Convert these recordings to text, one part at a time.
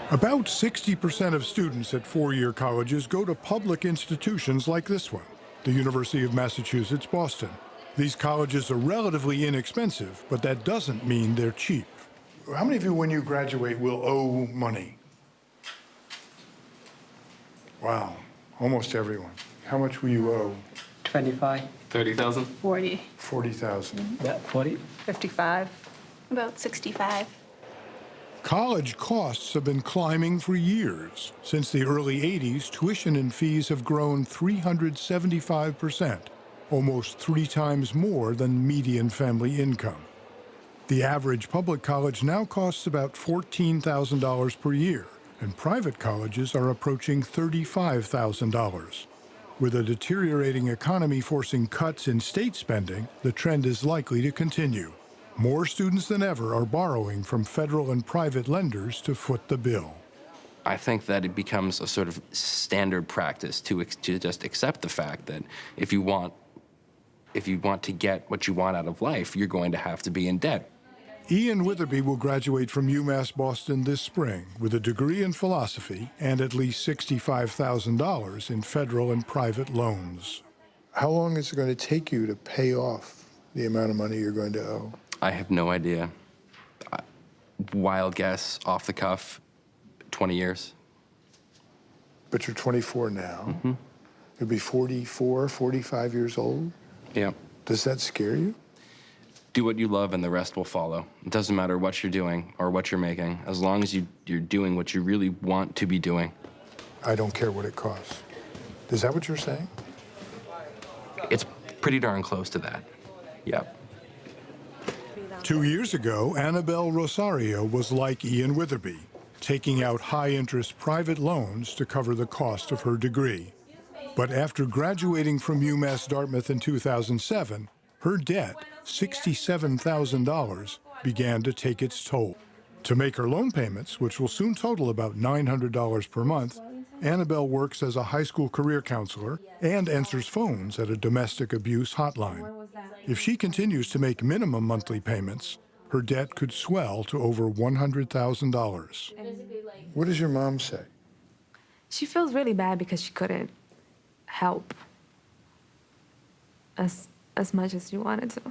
About 60% of students at four-year colleges go to public institutions like this one, the University of Massachusetts, Boston. These colleges are relatively inexpensive, but that doesn't mean they're cheap. How many of you, when you graduate, will owe money? Wow, almost everyone. How much will you owe? 25. 30,000? 40. 40,000. Yeah, 40. 55. About 65. College costs have been climbing for years. Since the early 80s, tuition and fees have grown 375%, almost 3 times more than median family income. The average public college now costs about $14,000 per year, and private colleges are approaching $35,000. With a deteriorating economy forcing cuts in state spending, the trend is likely to continue. More students than ever are borrowing from federal and private lenders to foot the bill. I think that it becomes a sort of standard practice to just accept the fact that if you want to get what you want out of life, you're going to have to be in debt. Ian Witherby will graduate from UMass Boston this spring with a degree in philosophy and at least $65,000 in federal and private loans. How long is it going to take you to pay off the amount of money you're going to owe? I have no idea. Wild guess, off the cuff, 20 years. But you're 24 now. You'll be 44, 45 years old. Yeah. Does that scare you? Do what you love and the rest will follow. It doesn't matter what you're doing or what you're making, as long as you're doing what you really want to be doing. I don't care what it costs. Is that what you're saying? It's pretty darn close to that. Yep. 2 years ago, Annabelle Rosario was like Ian Witherby, taking out high-interest private loans to cover the cost of her degree. But after graduating from UMass Dartmouth in 2007, her debt, $67,000, began to take its toll. To make her loan payments, which will soon total about $900 per month, Annabelle works as a high school career counselor and answers phones at a domestic abuse hotline. If she continues to make minimum monthly payments, her debt could swell to over $100,000. What does your mom say? She feels really bad because she couldn't help as much as she wanted to.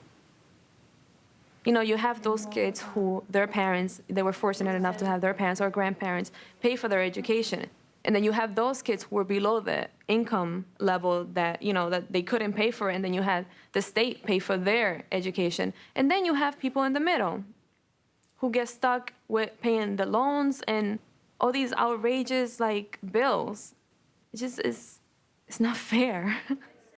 You know, you have those kids who their parents, they were fortunate enough to have their parents or grandparents pay for their education. And then you have those kids who were below the income level that, you know, that they couldn't pay for. And then you had the state pay for their education. And then you have people in the middle who get stuck with paying the loans and all these outrageous, like, bills. It just is, it's not fair.